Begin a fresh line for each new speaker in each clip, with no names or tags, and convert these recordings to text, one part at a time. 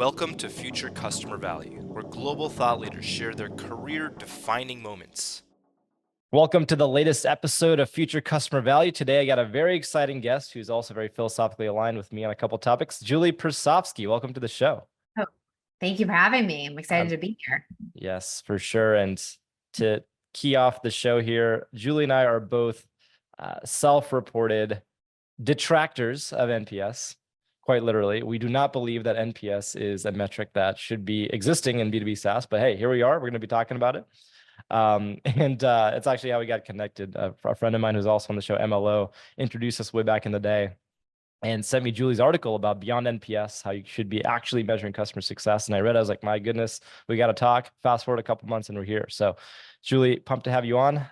Welcome to Future Customer Value, where global thought leaders share their career-defining moments.
Welcome to the latest episode of Future Customer Value. Today, I got a very exciting guest who's also very philosophically aligned with me on a couple of topics. Julie Persofsky, welcome to the show.
Oh, thank you for having me. I'm excited to be here.
Yes, for sure. And to key off the show here, Julie and I are both self-reported detractors of NPS. Quite literally, we do not believe that NPS is a metric that should be existing in B2B SaaS, but hey, here we are. We're going to be talking about it. It's actually how we got connected. A friend of mine who's also on the show, MLO, introduced us way back in the day and sent me Julie's article about beyond NPS, how you should be actually measuring customer success. And I read it, I was like, my goodness, we got to talk. Fast forward a couple months and we're here. So Julie, pumped to have you on.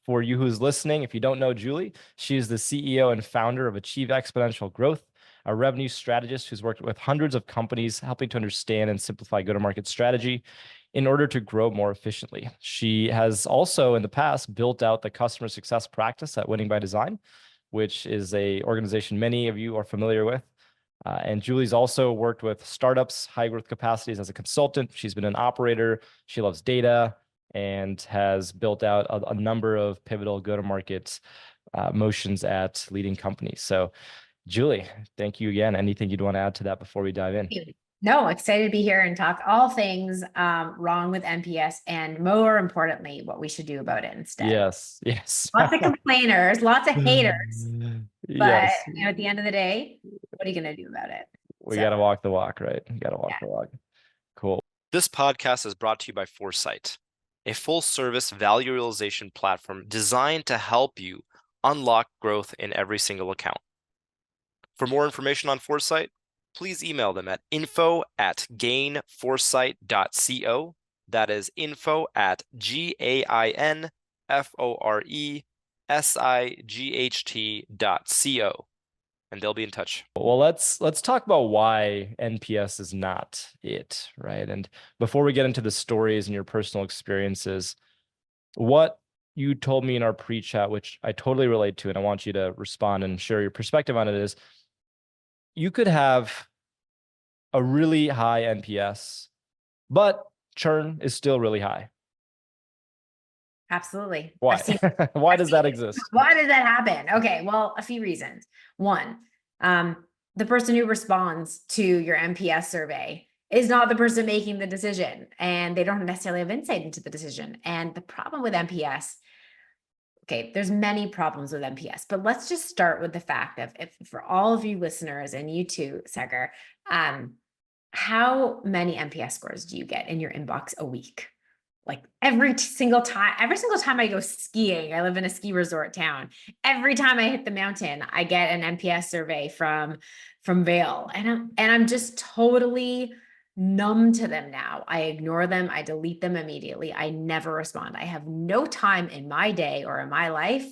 For you who's listening, if you don't know Julie, she's the CEO and founder of Achieve Exponential Growth, a revenue strategist who's worked with hundreds of companies, helping to understand and simplify go-to-market strategy in order to grow more efficiently. She has also in the past built out the customer success practice at Winning by Design, which is an organization many of you are familiar with. And Julie's also worked with startups, high growth capacities as a consultant. She's been an operator. She loves data and has built out a number of pivotal go-to-market motions at leading companies. So Julie, thank you again. Anything you'd want to add to that before we dive in?
No, excited to be here and talk all things wrong with NPS and more importantly, what we should do about it instead.
Yes.
Lots of complainers, lots of haters, but
yes.
at the end of the day, what are you going to do about it?
We got to walk the walk, right? You got to walk the walk. Cool.
This podcast is brought to you by Foresight, a full-service value realization platform designed to help you unlock growth in every single account. For more information on Foresight, please email them at info@gainforesight.co. That is info@gainforesight.co. And they'll be in touch.
Well, let's talk about why NPS is not it, right? And before we get into the stories and your personal experiences, what you told me in our pre-chat, which I totally relate to, and I want you to respond and share your perspective on it, is you could have a really high NPS, but churn is still really high.
Absolutely.
Why? Why does that exist?
Why does that happen? Okay, well, a few reasons. One, the person who responds to your NPS survey is not the person making the decision, and they don't necessarily have insight into the decision. And the problem with NPS, okay, there's many problems with NPS, but let's just start with the fact of, if for all of you listeners and you too, Segar, how many NPS scores do you get in your inbox a week? Like every single time I go skiing, I live in a ski resort town. Every time I hit the mountain, I get an NPS survey from Vail, and I'm just totally numb to them now. I ignore them. I delete them immediately. I never respond. I have no time in my day or in my life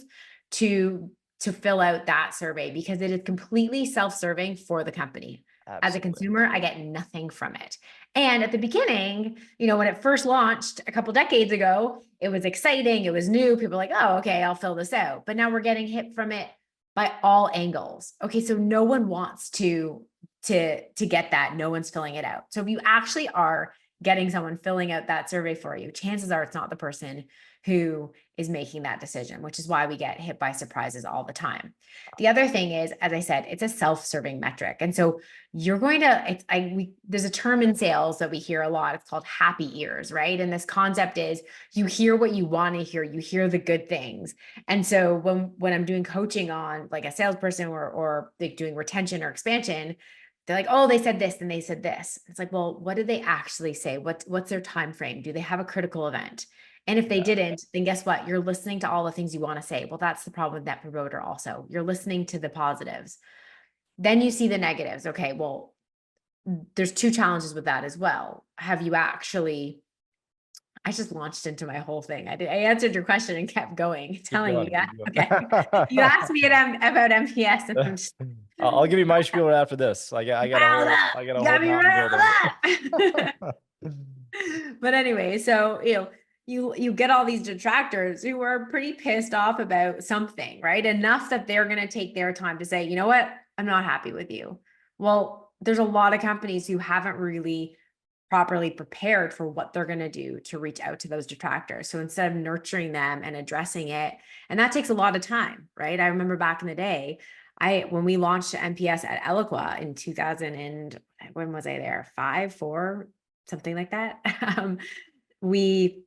to fill out that survey because it is completely self-serving for the company. Absolutely. As a consumer, I get nothing from it. And at the beginning, when it first launched a couple decades ago, it was exciting. It was new. People were like, oh, okay, I'll fill this out. But now we're getting hit from it by all angles. Okay, so no one wants to get that. No one's filling it out. So if you actually are getting someone filling out that survey for you, chances are it's not the person who is making that decision, which is why we get hit by surprises all the time. The other thing is, as I said, it's a self-serving metric. And so you're going to, there's a term in sales that we hear a lot. It's called happy ears, right? And this concept is you hear what you want to hear, you hear the good things. And so when I'm doing coaching on like a salesperson or like doing retention or expansion, they're like, oh, they said this and they said this. It's like, well, what did they actually say? What's their time frame? Do they have a critical event? And if they didn't, then guess what? You're listening to all the things you want to say. Well, that's the problem with Net Promoter also. You're listening to the positives. Then you see the negatives. Okay, well, there's two challenges with that as well. Have you actually, I just launched into my whole thing. I answered your question and kept going, telling you, yeah, okay. You asked me about NPS and I'm just...
I'll give you my spiel right after this. I got
But anyway, so, you get all these detractors who are pretty pissed off about something, right? Enough that they're going to take their time to say, you know what? I'm not happy with you. Well, there's a lot of companies who haven't really properly prepared for what they're going to do to reach out to those detractors. So instead of nurturing them and addressing it, and that takes a lot of time, right? I remember back in the day, when we launched NPS at Eloqua in 2000 and when was I there? 5, 4, something like that. We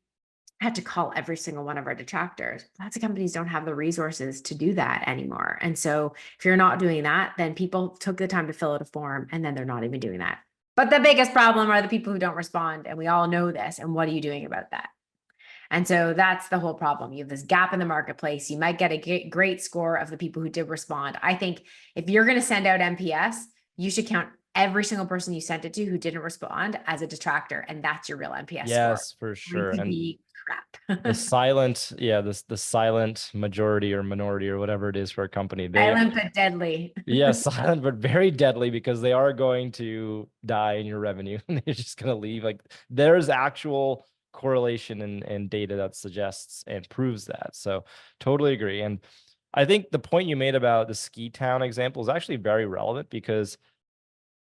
had to call every single one of our detractors. Lots of companies don't have the resources to do that anymore. And so if you're not doing that, then people took the time to fill out a form and then they're not even doing that. But the biggest problem are the people who don't respond. And we all know this. And what are you doing about that? And so that's the whole problem. You have this gap in the marketplace. You might get a great score of the people who did respond. I think if you're going to send out NPS, you should count every single person you sent it to who didn't respond as a detractor. And that's your real NPS score.
Yes, for sure.
It could
And
be crap.
the silent, the silent majority or minority or whatever it is for a company.
Silent but deadly.
Yeah, silent but very deadly, because they are going to die in your revenue and they're just going to leave. Like, there's actual correlation and data that suggests and proves that. So totally agree. And I think the point you made about the ski town example is actually very relevant, because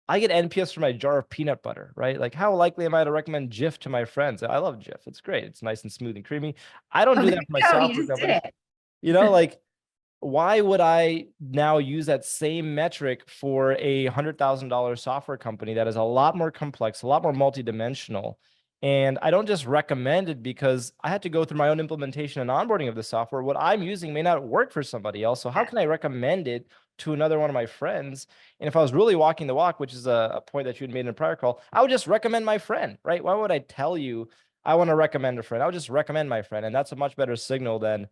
I get NPS for my jar of peanut butter, right? Like, how likely am I to recommend Jif to my friends? I love Jif. It's great. It's nice and smooth and creamy. I don't do that for my software
You just
company.
did it.
You know, like, why would I now use that same metric for a $100,000 software company that is a lot more complex, a lot more multidimensional? And I don't just recommend it because I had to go through my own implementation and onboarding of the software. What I'm using may not work for somebody else. So how can I recommend it to another one of my friends? And if I was really walking the walk, which is a point that you had made in a prior call, I would just recommend my friend, right? Why would I tell you I want to recommend a friend? I would just recommend my friend. And that's a much better signal than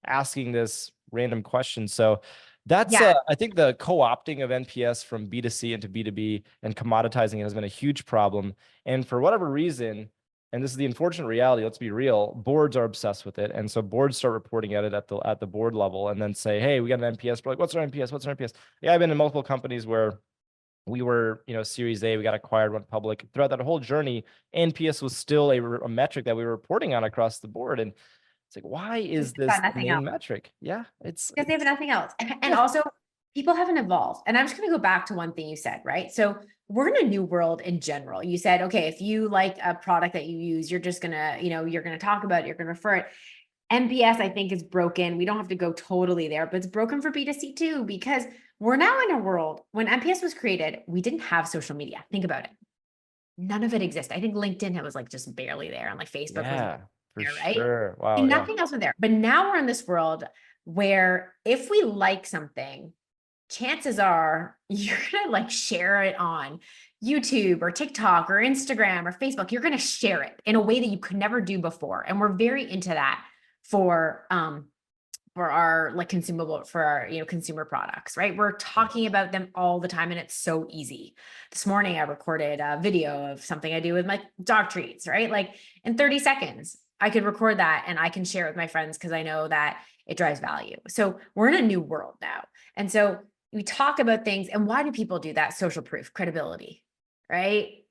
asking this random question. So that's, I think the co-opting of NPS from B2C into B2B and commoditizing it has been a huge problem. And for whatever reason, and this is the unfortunate reality, let's be real, boards are obsessed with it. And so boards start reporting at it at the board level and then say, hey, we got an NPS. We're like, what's our NPS? What's our NPS? Yeah, I've been in multiple companies where we were, Series A, we got acquired, went public. Throughout that whole journey, NPS was still a metric that we were reporting on across the board. And it's like, why is this the main metric? Yeah,
because they have nothing else. And also, people haven't evolved. And I'm just going to go back to one thing you said, right? So we're in a new world in general. You said, okay, if you like a product that you use, you're just going to, you're going to talk about it, you're going to refer it. NPS, I think, is broken. We don't have to go totally there, but it's broken for B2C too, because we're now in a world when NPS was created, we didn't have social media. Think about it. None of it existed. I think LinkedIn was like just barely there, and like Facebook was
for
right?
sure. Wow.
And nothing else was there. But now we're in this world where if we like something, chances are you're going to like share it on YouTube or TikTok or Instagram or Facebook. You're going to share it in a way that you could never do before. And we're very into that for our like consumable, for our, consumer products, right? We're talking about them all the time and it's so easy. This morning, I recorded a video of something I do with my dog treats, right? Like in 30 seconds, I could record that and I can share it with my friends because I know that it drives value. So we're in a new world now. And so we talk about things. And why do people do that? Social proof, credibility, right?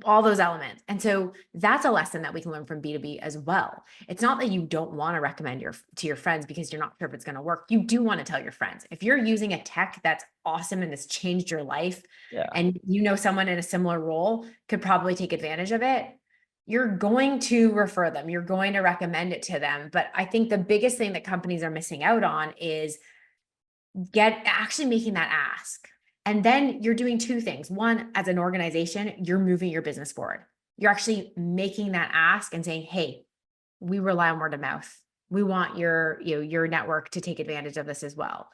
All those elements. And so that's a lesson that we can learn from B2B as well. It's not that you don't want to recommend to your friends because you're not sure if it's going to work. You do want to tell your friends. If you're using a tech that's awesome and has changed your life, and someone in a similar role could probably take advantage of it, you're going to refer them. You're going to recommend it to them. But I think the biggest thing that companies are missing out on is actually making that ask. And then you're doing two things. One, as an organization, you're moving your business forward. You're actually making that ask and saying, hey, we rely on word of mouth. We want your network to take advantage of this as well.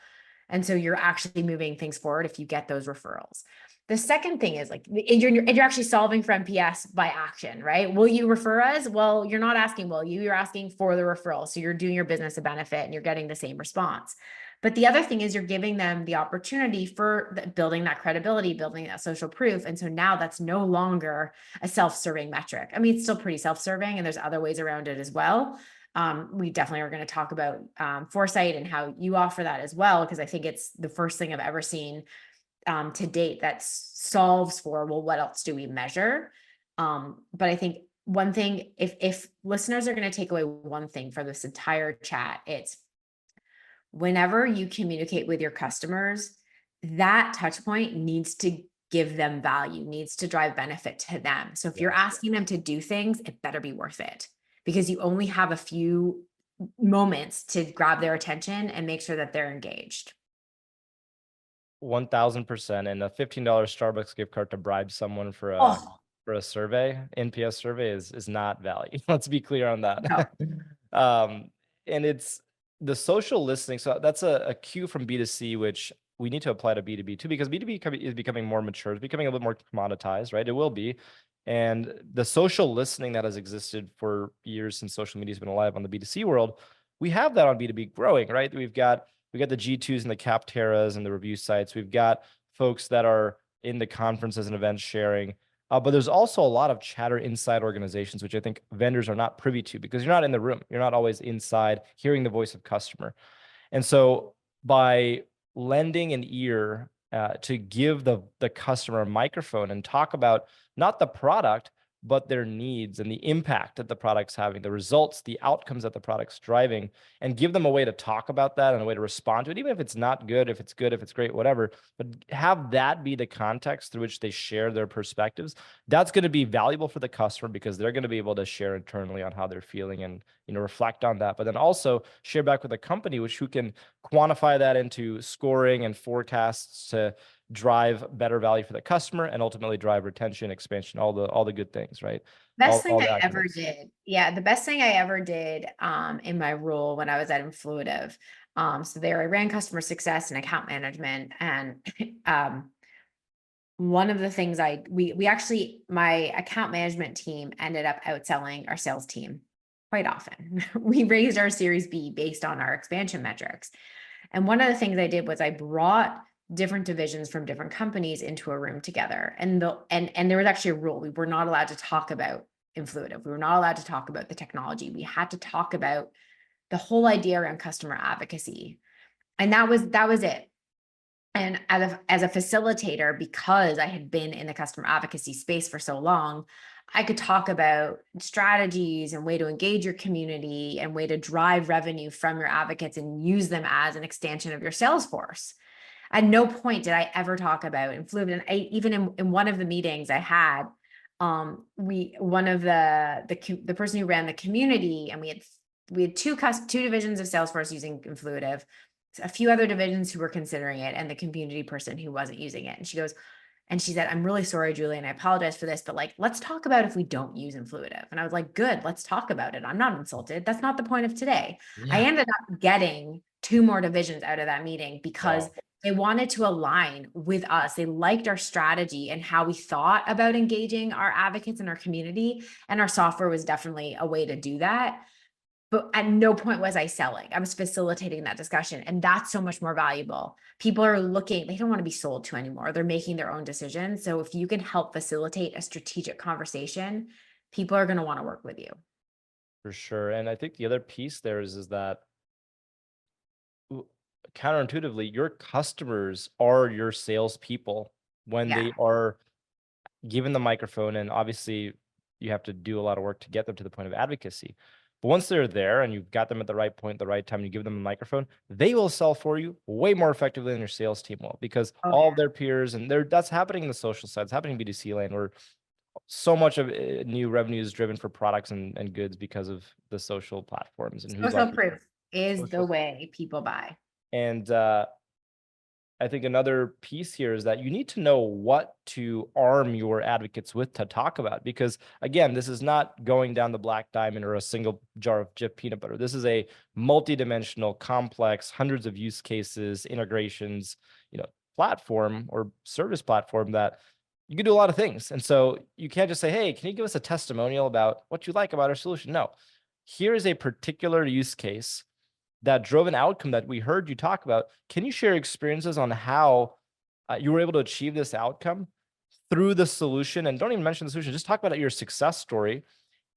And so you're actually moving things forward if you get those referrals. The second thing is you're actually solving for NPS by action, right? Will you refer us? Well, you're not asking, will you? You're asking for the referral. So you're doing your business a benefit and you're getting the same response. But the other thing is you're giving them the opportunity for building that credibility, building that social proof. And so now that's no longer a self-serving metric. I mean, it's still pretty self-serving and there's other ways around it as well. We definitely are going to talk about Foresight and how you offer that as well, because I think it's the first thing I've ever seen to date that solves for, well, what else do we measure? But I think one thing, if listeners are going to take away one thing from this entire chat, it's whenever you communicate with your customers, that touch point needs to give them value, needs to drive benefit to them. So if you're asking them to do things, it better be worth it, because you only have a few moments to grab their attention and make sure that they're engaged.
1000%. And a $15 Starbucks gift card to bribe someone for a survey, NPS survey, is not value. Let's be clear on that.
No.
And it's the social listening. So that's a cue from B2C, which we need to apply to B2B too, because B2B is becoming more mature. It's becoming a little more commoditized, right? It will be. And the social listening that has existed for years since social media has been alive on the B2C world, we have that on B2B growing, right? We've got the G2s and the Capteras and the review sites. We've got folks that are in the conferences and events sharing. But there's also a lot of chatter inside organizations, which I think vendors are not privy to, because you're not in the room. You're not always inside hearing the voice of customer. And so by lending an ear to give the customer a microphone and talk about not the product, but their needs and the impact that the product's having, the results, the outcomes that the product's driving, and give them a way to talk about that and a way to respond to it, even if it's not good, if it's good, if it's great, whatever, but have that be the context through which they share their perspectives. That's going to be valuable for the customer, because they're going to be able to share internally on how they're feeling and, reflect on that, but then also share back with the company, who can quantify that into scoring and forecasts to drive better value for the customer and ultimately drive retention, expansion, all the good things, right?
Best thing
all the
I ever
acronyms.
did. Yeah, the best thing I ever did in my role when I was at Influitive. So there I ran customer success and account management. And one of the things we actually, my account management team ended up outselling our sales team quite often. We raised our Series B based on our expansion metrics. And one of the things I did was I brought different divisions from different companies into a room together. And there was actually a rule. We were not allowed to talk about Influitive. We were not allowed to talk about the technology. We had to talk about the whole idea around customer advocacy. And that was it. And as a facilitator, because I had been in the customer advocacy space for so long, I could talk about strategies and way to engage your community and way to drive revenue from your advocates and use them as an extension of your sales force. At no point did I ever talk about Influitive. And even in one of the meetings I had, one of the person who ran the community, and we had two divisions of Salesforce using Influitive, a few other divisions who were considering it, and the community person who wasn't using it. And she said, "I'm really sorry, Julie, and I apologize for this, but let's talk about if we don't use Influitive." And I was like, "Good, let's talk about it. I'm not insulted. That's not the point of today."
Yeah.
I ended up getting 2 more divisions out of that meeting because they wanted to align with us. They liked our strategy and how we thought about engaging our advocates and our community. And our software was definitely a way to do that. But at no point was I selling. I was facilitating that discussion. And that's so much more valuable. People are looking, they don't want to be sold to anymore. They're making their own decisions. So if you can help facilitate a strategic conversation, people are going to want to work with you.
For sure. And I think the other piece there is that counterintuitively, your customers are your salespeople when they are given the microphone. And obviously, you have to do a lot of work to get them to the point of advocacy. But once they're there and you've got them at the right point, the right time, and you give them a microphone, they will sell for you way more effectively than your sales team will, because all of their peers, and that's happening in the social side, it's happening in B2C land, where so much of new revenue is driven for products and goods because of the social platforms and who's
Social proof is the way people buy.
And I think another piece here is that you need to know what to arm your advocates with to talk about, because again, this is not going down the black diamond or a single jar of Jif peanut butter. This is a multi-dimensional, complex, hundreds of use cases, integrations, platform or service platform that you can do a lot of things. And so you can't just say, "Hey, can you give us a testimonial about what you like about our solution?" No, here is a particular use case that drove an outcome that we heard you talk about. Can you share experiences on how you were able to achieve this outcome through the solution? And don't even mention the solution, just talk about your success story.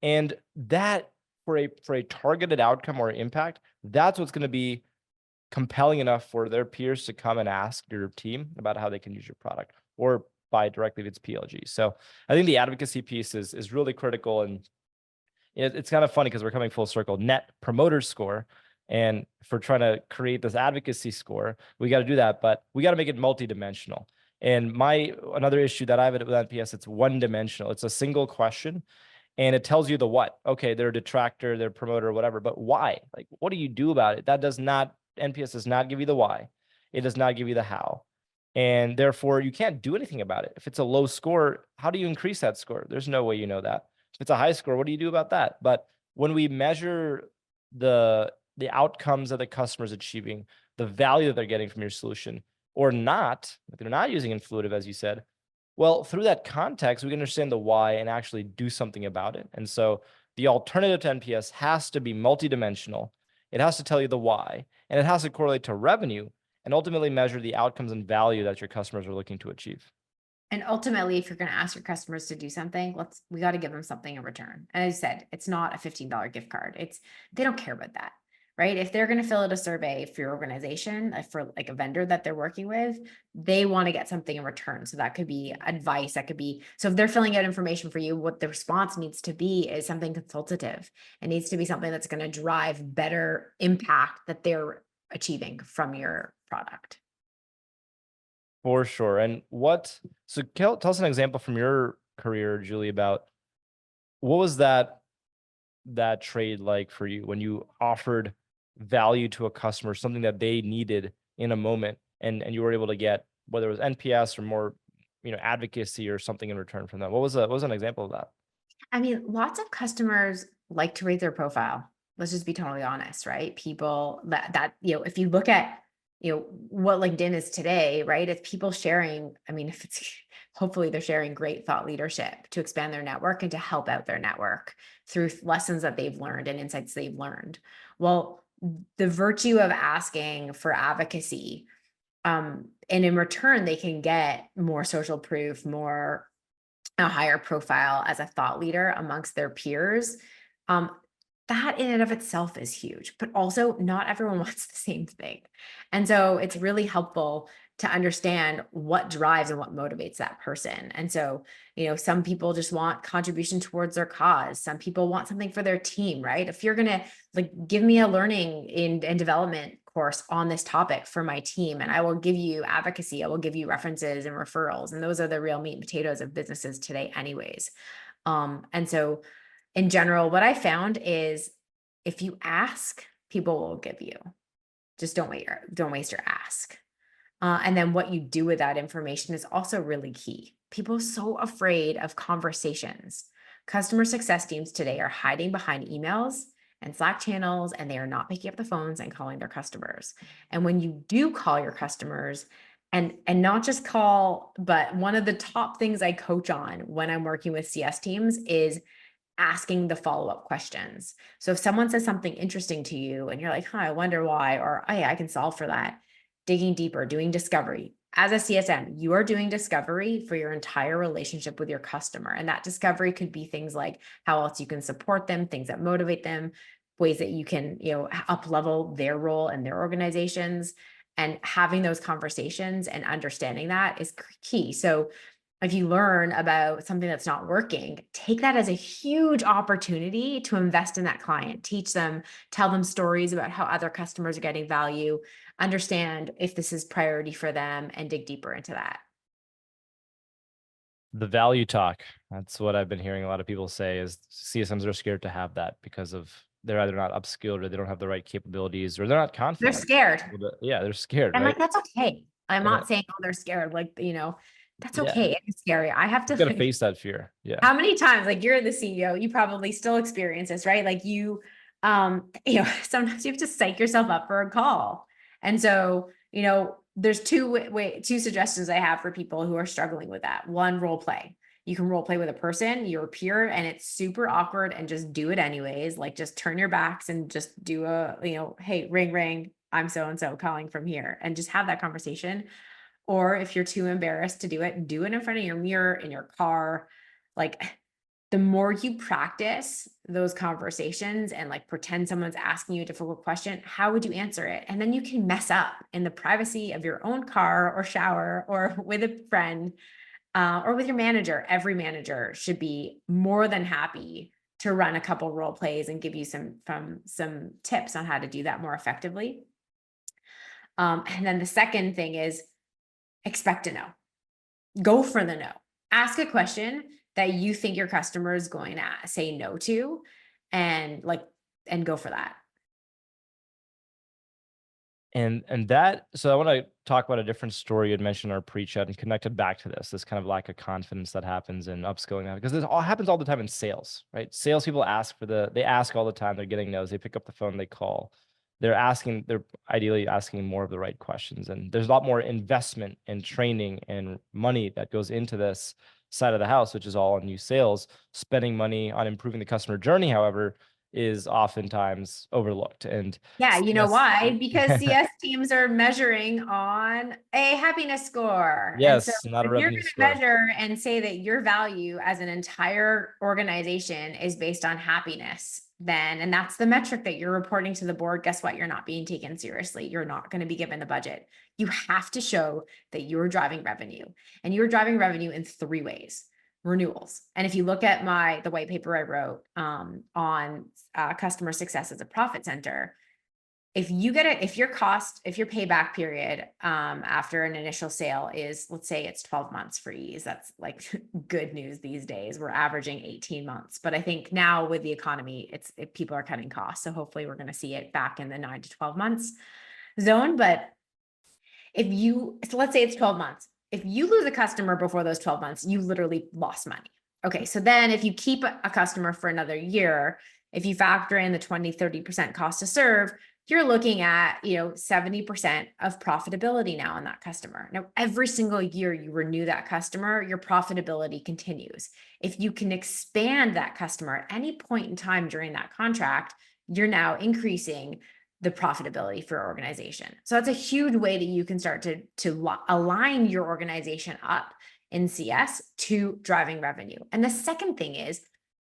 And that for a targeted outcome or impact, that's what's going to be compelling enough for their peers to come and ask your team about how they can use your product or buy directly if it's PLG. So I think the advocacy piece is really critical. And it's kind of funny because we're coming full circle. Net Promoter Score. And for trying to create this advocacy score, we got to do that, but we got to make it multidimensional. And another issue that I have with NPS, it's one dimensional. It's a single question and it tells you the what. Okay, they're a detractor, they're a promoter, whatever, but why? Like, what do you do about it? NPS does not give you the why. It does not give you the how. And therefore, you can't do anything about it. If it's a low score, how do you increase that score? There's no way you know that. If it's a high score, what do you do about that? But when we measure the outcomes that the customer is achieving, the value that they're getting from your solution, or not, if they're not using Influitive, as you said, well, through that context, we can understand the why and actually do something about it. And so the alternative to NPS has to be multidimensional. It has to tell you the why, and it has to correlate to revenue and ultimately measure the outcomes and value that your customers are looking to achieve.
And ultimately, if you're going to ask your customers to do something, we got to give them something in return. And as I said, it's not a $15 gift card. They don't care about that, right? If they're going to fill out a survey for your organization, for like a vendor that they're working with, they want to get something in return. So that could be advice. That could be, so if they're filling out information for you, what the response needs to be is something consultative. It needs to be something that's going to drive better impact that they're achieving from your product.
For sure. And so tell us an example from your career, Julie, about what was that trade like for you when you offered value to a customer, something that they needed in a moment, and you were able to get, whether it was NPS or more, advocacy or something in return from them. What was an example of that?
I mean, lots of customers like to rate their profile. Let's just be totally honest, right? People if you look at, what LinkedIn is today, right? It's people sharing. I mean, if it's hopefully they're sharing great thought leadership to expand their network and to help out their network through lessons that they've learned and insights they've learned. Well, the virtue of asking for advocacy, and in return, they can get more social proof, a higher profile as a thought leader amongst their peers. That in and of itself is huge, but also not everyone wants the same thing. And so it's really helpful to understand what drives and what motivates that person. And so, some people just want contribution towards their cause. Some people want something for their team, right? If you're going to give me a learning and development course on this topic for my team, and I will give you advocacy, I will give you references and referrals. And those are the real meat and potatoes of businesses today anyways. And so in general, what I found is if you ask, people will give you. Just don't waste your ask. And then what you do with that information is also really key. People are so afraid of conversations. Customer success teams today are hiding behind emails and Slack channels, and they are not picking up the phones and calling their customers. And when you do call your customers, and not just call, but one of the top things I coach on when I'm working with CS teams is asking the follow-up questions. So if someone says something interesting to you and you're like, I wonder why, or hey, I can solve for that, digging deeper, doing discovery. As a CSM, you are doing discovery for your entire relationship with your customer. And that discovery could be things like how else you can support them, things that motivate them, ways that you can, up level their role and their organizations. And having those conversations and understanding that is key. So if you learn about something that's not working, take that as a huge opportunity to invest in that client, teach them, tell them stories about how other customers are getting value, understand if this is priority for them, and dig deeper into that.
The value talk. That's what I've been hearing a lot of people say is CSMs are scared to have that because they're either not upskilled or they don't have the right capabilities or they're not confident.
They're scared.
Yeah, they're scared.
And
right?
that's okay. I'm not saying, they're scared. That's okay.
Yeah.
It's scary. I have to
face that fear. Yeah.
How many times, you're the CEO, you probably still experience this, right? Sometimes you have to psych yourself up for a call. And so, there's two suggestions I have for people who are struggling with that. One, role play. You can role play with a person, your peer, and it's super awkward and just do it anyways. Just turn your backs and just do hey, ring, ring. I'm so-and-so calling from here, and just have that conversation. Or if you're too embarrassed to do it in front of your mirror, in your car. The more you practice those conversations and pretend someone's asking you a difficult question, how would you answer it? And then you can mess up in the privacy of your own car or shower or with a friend or with your manager. Every manager should be more than happy to run a couple role plays and give you some tips on how to do that more effectively. And then the second thing is expect to know. Go for the no. Ask a question that you think your customer is going to say no to, and go for that.
And that, so I want to talk about a different story you had mentioned in our pre-chat and connect it back to this kind of lack of confidence that happens in upskilling now, because this all happens all the time in sales, right? Salespeople they ask all the time, they're getting no's, they pick up the phone, they call. They're ideally asking more of the right questions. And there's a lot more investment and training and money that goes into this side of the house, which is all on new sales. Spending money on improving the customer journey, however, is oftentimes overlooked. And
Yeah, you know
yes.
why? Because CS teams are measuring on a happiness score. And so
Yes, not a
if you're
revenue
going to
score.
measure and say that your value as an entire organization is based on happiness, then, and that's the metric that you're reporting to the board, guess what? You're not being taken seriously. You're not going to be given the budget. You have to show that you're driving revenue, and you're driving revenue in 3 ways. Renewals. And if you look at the white paper I wrote on customer success as a profit center, if your payback period after an initial sale is, let's say it's 12 months for ease, that's like good news these days. We're averaging 18 months, but I think now with the economy, people are cutting costs. So hopefully we're going to see it back in the 9 to 12 months zone. But so let's say it's 12 months. If you lose a customer before those 12 months, you literally lost money. Okay. So then if you keep a customer for another year, if you factor in the 20, 30% cost to serve, you're looking at, 70% of profitability now on that customer. Now, every single year you renew that customer, your profitability continues. If you can expand that customer at any point in time during that contract, you're now increasing the profitability for your organization. So that's a huge way that you can start to align your organization up in CS to driving revenue. And the second thing is,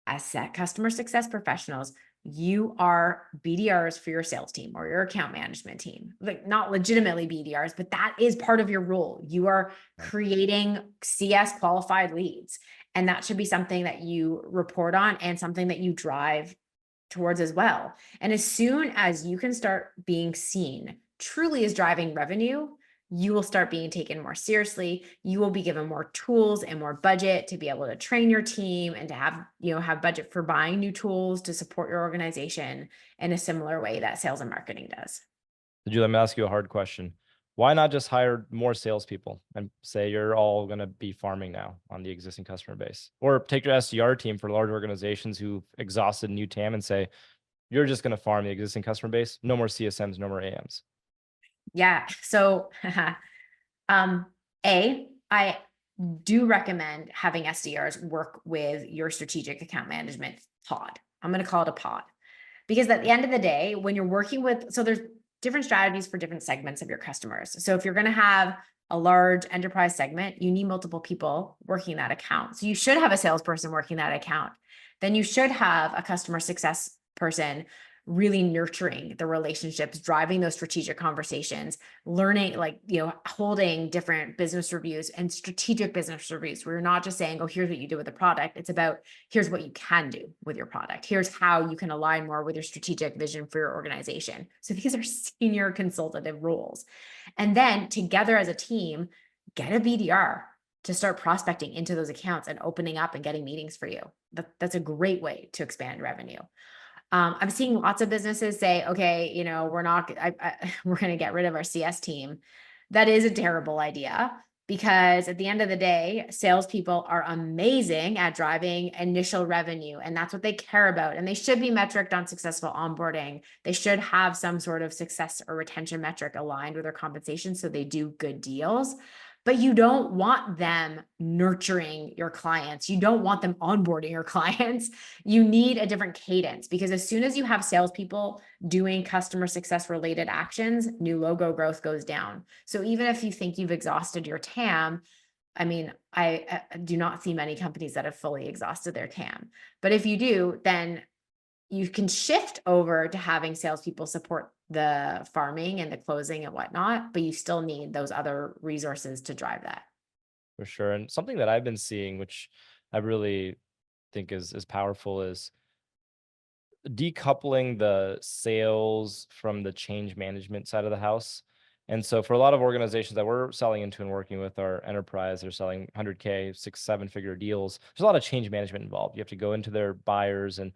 as customer success professionals, you are BDRs for your sales team or your account management team. Like, not legitimately BDRs, but that is part of your role. You are creating CS qualified leads, and that should be something that you report on and something that you drive towards as well. And as soon as you can start being seen truly as driving revenue, you will start being taken more seriously. You will be given more tools and more budget to be able to train your team and to have budget for buying new tools to support your organization in a similar way that sales and marketing does.
Julie, let me ask you a hard question. Why not just hire more salespeople and say you're all going to be farming now on the existing customer base? Or take your SDR team for large organizations who've exhausted new TAM and say, you're just going to farm the existing customer base. No more CSMs, no more AMs.
Yeah. So, I do recommend having SDRs work with your strategic account management pod. I'm going to call it a pod, because at the end of the day, when you're working with, so there's different strategies for different segments of your customers. So if you're going to have a large enterprise segment, you need multiple people working that account. So you should have a salesperson working that account. Then you should have a customer success person really nurturing the relationships, driving those strategic conversations, learning, holding different business reviews and strategic business reviews, where you're not just saying, oh, here's what you do with the product. It's about, here's what you can do with your product. Here's how you can align more with your strategic vision for your organization. So these are senior consultative roles. And then together as a team, get a BDR to start prospecting into those accounts and opening up and getting meetings for you. That's a great way to expand revenue. I'm seeing lots of businesses say, okay, we're going to get rid of our CS team. That is a terrible idea, because at the end of the day, salespeople are amazing at driving initial revenue, and that's what they care about. And they should be metriced on successful onboarding. They should have some sort of success or retention metric aligned with their compensation, so they do good deals. But you don't want them nurturing your clients. You don't want them onboarding your clients. You need a different cadence, because as soon as you have salespeople doing customer success related actions, new logo growth goes down. So even if you think you've exhausted your TAM, I do not see many companies that have fully exhausted their TAM. But if you do, then you can shift over to having salespeople support the farming and the closing and whatnot, but you still need those other resources to drive that.
For sure. And something that I've been seeing, which I really think is powerful, is decoupling the sales from the change management side of the house And so for a lot of organizations that we're selling into and working with our enterprise, they're selling 100K, 6, 7 figure deals. There's a lot of change management involved. You have to go into their buyers and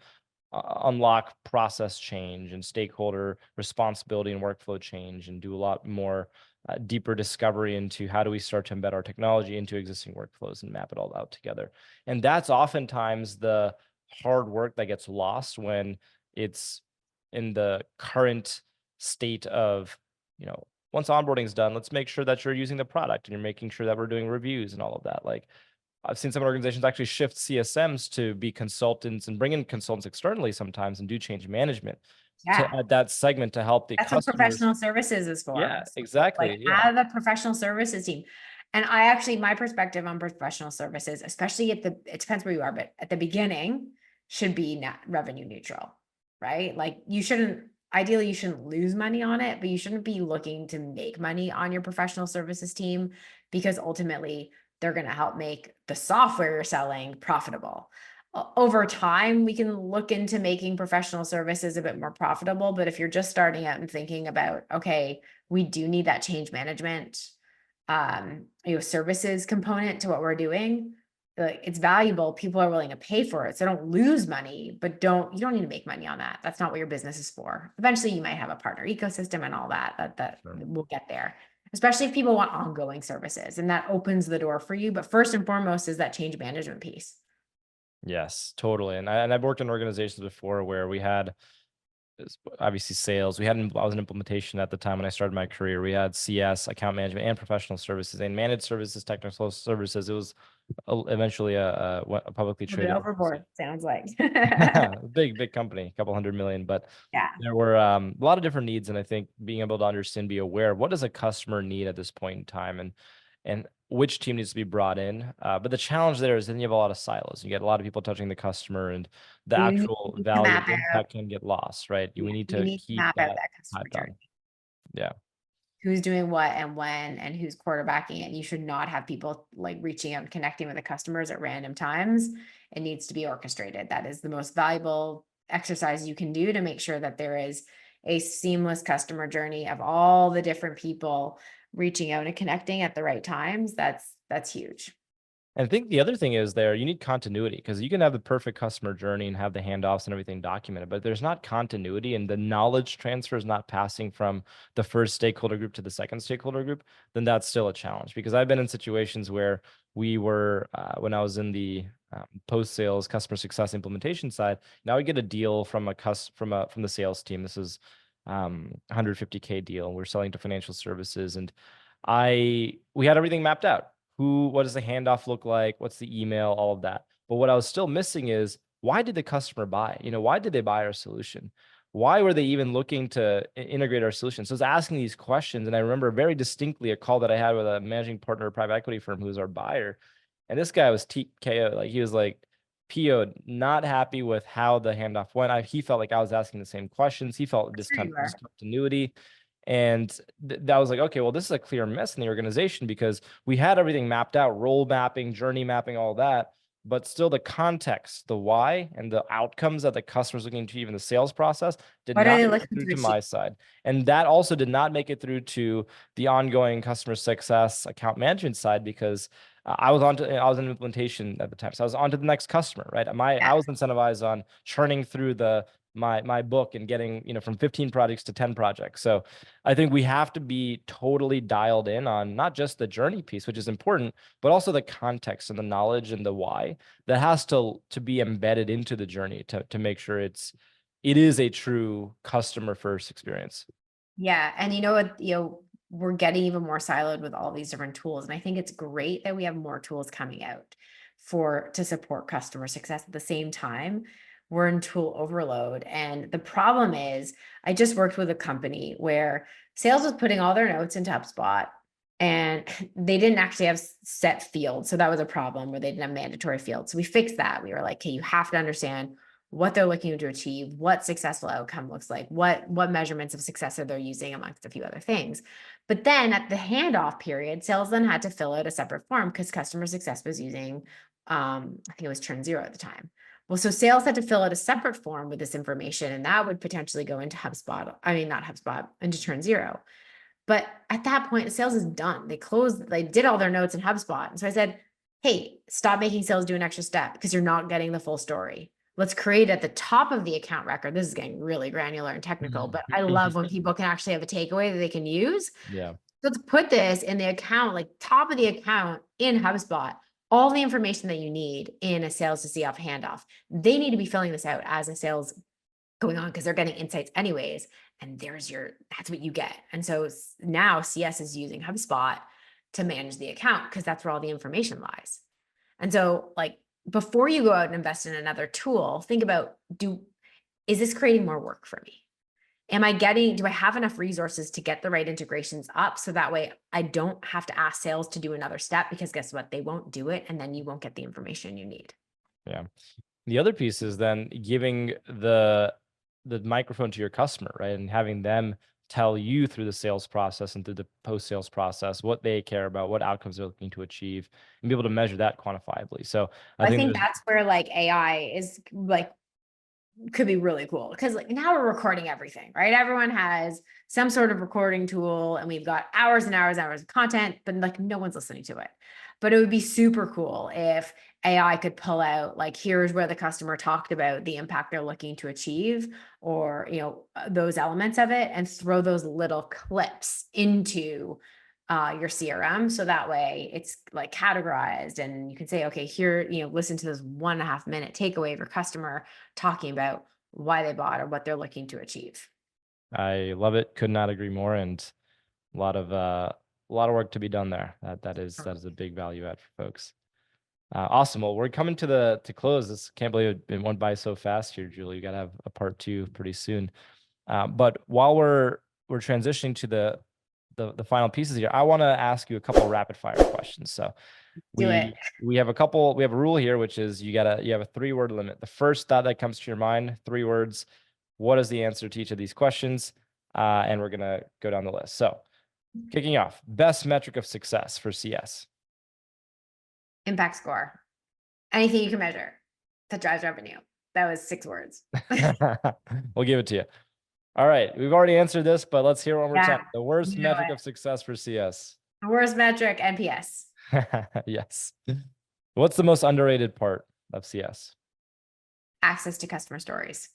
unlock process change and stakeholder responsibility and workflow change, and do a lot more deeper discovery into how do we start to embed our technology into existing workflows and map it all out together. And that's oftentimes the hard work that gets lost when it's in the current state of, once onboarding is done, let's make sure that you're using the product and you're making sure that we're doing reviews and all of that. Like, I've seen some organizations actually shift CSMs to be consultants and bring in consultants externally sometimes and do change management to add that segment to help the
That's what
customers.
professional services is for.
Yeah, exactly.
Like,
Yeah.
have a professional services team. And my perspective on professional services, especially it depends where you are, but at the beginning should be net revenue neutral, right? Like, ideally you shouldn't lose money on it, but you shouldn't be looking to make money on your professional services team, because ultimately they're going to help make the software you're selling profitable. Over time, we can look into making professional services a bit more profitable. But if you're just starting out and thinking about, okay, we do need that change management, services component to what we're doing, it's valuable. People are willing to pay for it. So don't lose money, but you don't need to make money on that. That's not what your business is for. Eventually you might have a partner ecosystem and all that
Sure.
We'll get there, especially if people want ongoing services, and that opens the door for you. But first and foremost is that change management piece.
Yes, totally. And I've worked in organizations before where we had obviously sales. I was in implementation at the time when I started my career. We had CS, account management, and professional services, and managed services, technical services. It was eventually a publicly traded
overboard, sounds like.
big company, a couple $100 million, but
yeah,
there were a lot of different needs. And I think being able to understand, be aware of what does a customer need at this point in time, and which team needs to be brought in. But the challenge there is then you have a lot of silos. You get a lot of people touching the customer, and the actual value and impact can get lost, right? We need to keep
map out that customer
that done.
journey.
Yeah.
Who's doing what and when, and who's quarterbacking it. You should not have people like reaching out and connecting with the customers at random times. It needs to be orchestrated. That is the most valuable exercise you can do to make sure that there is a seamless customer journey of all the different people reaching out and connecting at the right times. That's huge.
And I think the other thing is you need continuity, because you can have the perfect customer journey and have the handoffs and everything documented, but there's not continuity and the knowledge transfer is not passing from the first stakeholder group to the second stakeholder group, then that's still a challenge. Because I've been in situations where we were, when I was in the post-sales customer success implementation side, now we get a deal from the sales team. This is 150K deal. We're selling to financial services, and we had everything mapped out. What does the handoff look like? What's the email? All of that. But what I was still missing is, why did the customer buy? Why did they buy our solution? Why were they even looking to integrate our solution? So I was asking these questions, and I remember very distinctly a call that I had with a managing partner of a private equity firm who was our buyer. And this guy was TKO, he was like PO'd, not happy with how the handoff went. He felt like I was asking the same questions. He felt discontinuity. And that was like, okay, well, this is a clear miss in the organization, because we had everything mapped out, role mapping, journey mapping, all that, but still the context, the why, and the outcomes that the customer's looking to, even the sales process, did not make it through to my side. And that also did not make it through to the ongoing customer success account management side, because I was in implementation at the time. So I was on to the next customer, right? I was incentivized on churning through my book and getting, from 15 projects to 10 projects. So I think we have to be totally dialed in on not just the journey piece, which is important, but also the context and the knowledge and the why that has to be embedded into the journey to make sure it is a true customer first experience.
Yeah. And we're getting even more siloed with all these different tools. And I think it's great that we have more tools coming out to support customer success. At the same time, we're in tool overload. And the problem is, I just worked with a company where sales was putting all their notes into HubSpot, and they didn't actually have set fields. So that was a problem, where they didn't have mandatory fields. So we fixed that. We were like, okay, you have to understand what they're looking to achieve, what successful outcome looks like, what measurements of success are they using, amongst a few other things. But then at the handoff period, sales then had to fill out a separate form, because customer success was using, I think it was Turn Zero at the time. Well, so sales had to fill out a separate form with this information, and that would potentially go into HubSpot. I mean, not HubSpot, into Turn Zero. But at that point, sales is done. They did all their notes in HubSpot. And so I said, hey, stop making sales do an extra step because you're not getting the full story. Let's create at the top of the account record. This is getting really granular and technical, but I love when people can actually have a takeaway that they can use.
Yeah.
Let's put this in the account, like top of the account in HubSpot, all the information that you need in a sales to CF handoff. They need to be filling this out as a sales going on because they're getting insights anyways. And that's what you get. And so now CS is using HubSpot to manage the account because that's where all the information lies. And so like before you go out and invest in another tool, think about, is this creating more work for me? Do I have enough resources to get the right integrations up so that way I don't have to ask sales to do another step because guess what? They won't do it and then you won't get the information you need.
Yeah. The other piece is then giving the microphone to your customer, right? And having them tell you through the sales process and through the post-sales process what they care about, what outcomes they're looking to achieve, and be able to measure that quantifiably. So
I think that's where like AI is like could be really cool because like now we're recording everything, right? Everyone has some sort of recording tool and we've got hours and hours and hours of content, but like no one's listening to it. But it would be super cool if AI could pull out like, here's where the customer talked about the impact they're looking to achieve or, those elements of it and throw those little clips into your CRM. So that way it's like categorized and you can say, okay, here, listen to this 1.5 minute takeaway of your customer talking about why they bought or what they're looking to achieve.
I love it. Could not agree more. And a lot of work to be done there. That is a big value add for folks. Awesome. Well, we're coming to close. Can't believe it went by so fast here, Julie. You got to have a part 2 pretty soon. But while we're transitioning to the final pieces here, I want to ask you a couple of rapid fire questions. So we have a rule here, which is you have a 3-word limit. The first thought that comes to your mind, 3 words. What is the answer to each of these questions? And we're going to go down the list. So kicking off, best metric of success for CS.
Impact score. Anything you can measure that drives revenue. That was 6 words.
We'll give it to you. All right. We've already answered this, but let's hear one more time. The worst
You know
metric
it.
of success for CS.
The worst metric, NPS.
Yes. What's the most underrated part of CS?
Access to customer stories.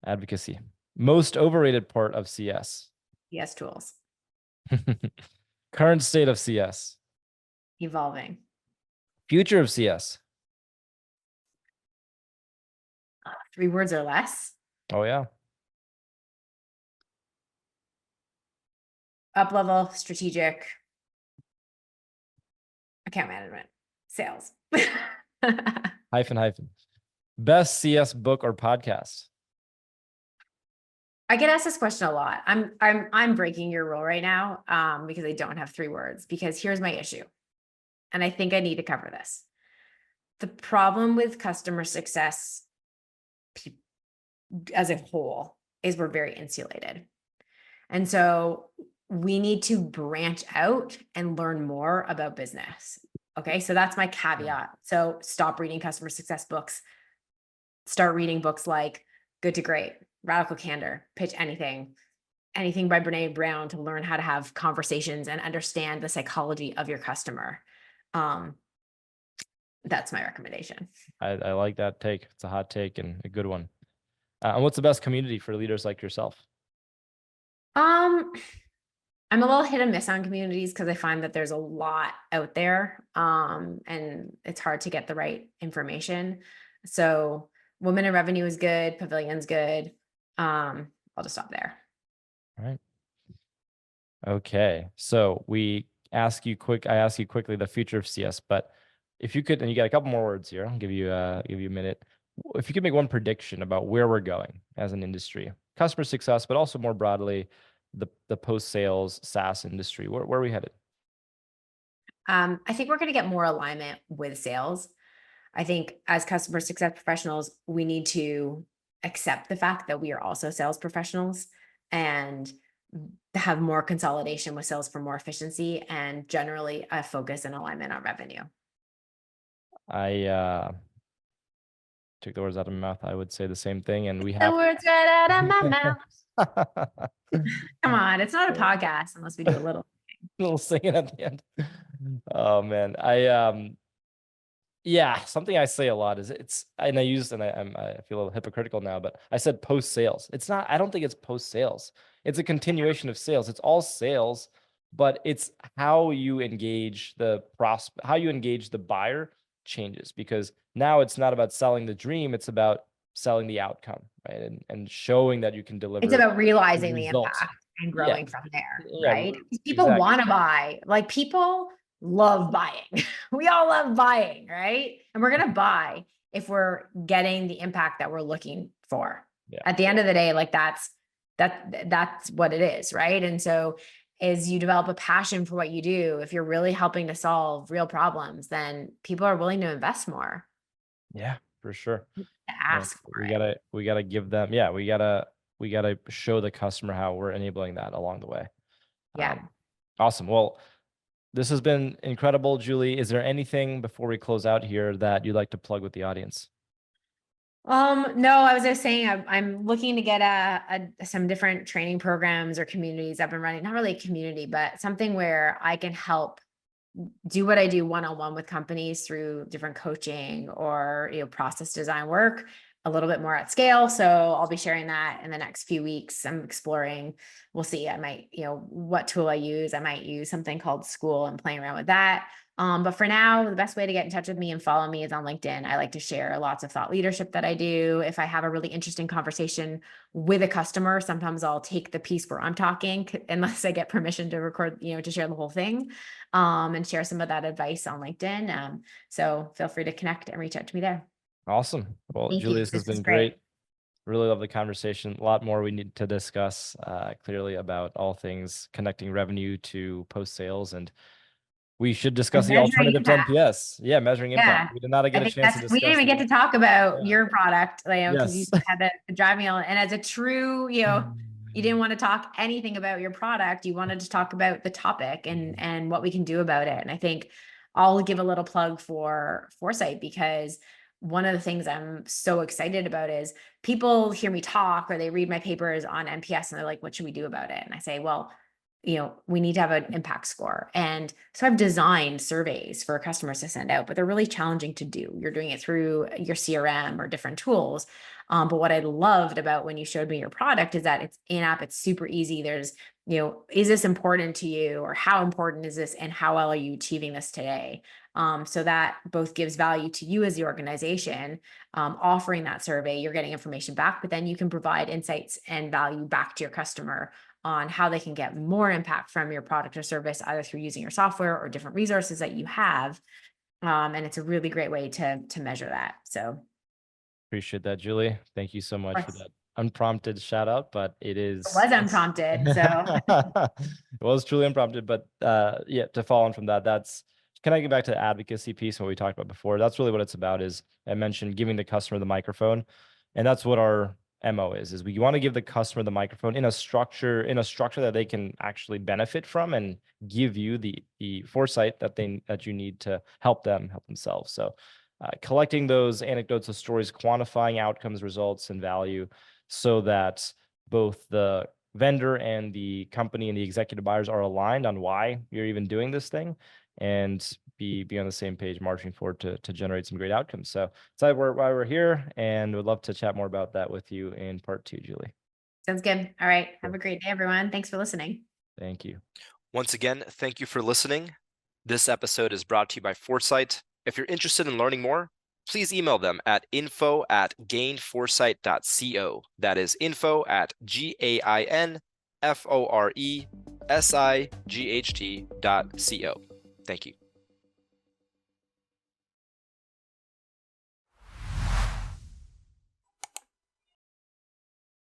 Advocacy. Most overrated part of CS.
CS tools.
Current state of CS.
Evolving.
Future of CS.
3 words or less.
Oh, yeah.
Up level, strategic, account management, sales.
Hyphen. Best CS book or podcast.
I get asked this question a lot. I'm breaking your rule right now because I don't have 3 words because here's my issue. And I think I need to cover this. The problem with customer success as a whole is we're very insulated. And so we need to branch out and learn more about business. Okay, so that's my caveat. So stop reading customer success books. Start reading books like Good to Great, Radical Candor, Pitch Anything by Brene Brown to learn how to have conversations and understand the psychology of your customer. That's my recommendation.
I like that take. It's a hot take and a good one. And what's the best community for leaders like yourself?
I'm a little hit and miss on communities because I find that there's a lot out there and it's hard to get the right information. So Women in Revenue is good. Pavilion's good. I'll just stop there.
All right. Okay. So I ask you quickly the future of CS, but if you could, and you got a couple more words here, I'll give you a minute. If you could make one prediction about where we're going as an industry, customer success, but also more broadly, the post-sales SaaS industry, where are we headed?
I think we're going to get more alignment with sales. I think as customer success professionals, we need to accept the fact that we are also sales professionals and have more consolidation with sales for more efficiency and generally a focus and alignment on revenue.
I took the words out of my mouth. I would say the same thing. And we
The
have
words right out of my mouth. Come on, it's not a podcast unless we do a little.
Little singing at the end. Oh man, yeah, something I say a lot is and I feel a little hypocritical now, but I said post sales. It's not. I don't think it's post sales. It's a continuation of sales. It's all sales, but it's how you engage how you engage the buyer changes, because now it's not about selling the dream. It's about selling the outcome, right? And showing that you can deliver.
It's about realizing the
results.
impact and
Yeah.
growing from there,
Yeah,
right? People
exactly.
want to buy. Like, people love buying. We all love buying, right? And we're going to buy if we're getting the impact that we're looking for.
Yeah.
At the end of the day, like, that's what it is, right? And so as you develop a passion for what you do, if you're really helping to solve real problems, then people are willing to invest more.
Yeah, for sure.
To ask for it.
We gotta give them, yeah, we gotta show the customer how we're enabling that along the way.
Yeah.
Awesome. Well, this has been incredible, Julie. Is there anything before we close out here that you'd like to plug with the audience?
No, I was just saying I'm looking to get some different training programs or communities I've been running, not really a community, but something where I can help do what I do one-on-one with companies through different coaching or, process design work a little bit more at scale. So I'll be sharing that in the next few weeks. I'm exploring, we'll see. I might, what tool I use. I might use something called School and playing around with that. But for now, the best way to get in touch with me and follow me is on LinkedIn. I like to share lots of thought leadership that I do. If I have a really interesting conversation with a customer, sometimes I'll take the piece where I'm talking, unless I get permission to record, to share the whole thing, and share some of that advice on LinkedIn. So feel free to connect and reach out to me there.
Awesome. Well,
Thank
Julie,
you.
this has been
great.
great. Really love the conversation. A lot more we need to discuss clearly about all things connecting revenue to post sales, and we should discuss the alternative to NPS. Yeah, measuring impact. We did not get a chance to discuss.
We didn't even get to talk about your product, because you had to drive me on. And as a true, you didn't want to talk anything about your product. You wanted to talk about the topic and what we can do about it. And I think I'll give a little plug for Foresight, because one of the things I'm so excited about is people hear me talk or they read my papers on NPS and they're like, what should we do about it? And I say, well, we need to have an impact score. And so I've designed surveys for customers to send out, but they're really challenging to do. You're doing it through your CRM or different tools. But what I loved about when you showed me your product is that it's in-app, it's super easy. There's, is this important to you, or how important is this, and how well are you achieving this today? So that both gives value to you as the organization, offering that survey, you're getting information back, but then you can provide insights and value back to your customer on how they can get more impact from your product or service, either through using your software or different resources that you have. And it's a really great way to measure that. So
appreciate that, Julie. Thank you so much for that unprompted shout out, but it was
unprompted. So
it was truly unprompted, but yeah, to follow on from that, that's connecting back to the advocacy piece and what we talked about before. That's really what it's about. Is I mentioned giving the customer the microphone, and that's what our MO is we want to give the customer the microphone in a structure that they can actually benefit from, and give you the foresight that you need to help themselves. So collecting those anecdotes, those stories, quantifying outcomes, results, and value, so that both the vendor and the company and the executive buyers are aligned on why you're even doing this thing, and be on the same page, marching forward to generate some great outcomes. So that's why we're here, and would love to chat more about that with you in part 2, Julie.
Sounds good. All right. Have a great day, everyone. Thanks for listening.
Thank you.
Once again, thank you for listening. This episode is brought to you by Foresight. If you're interested in learning more, please email them at info@gainforesight.co. That is info@gainforesight.co. Thank you.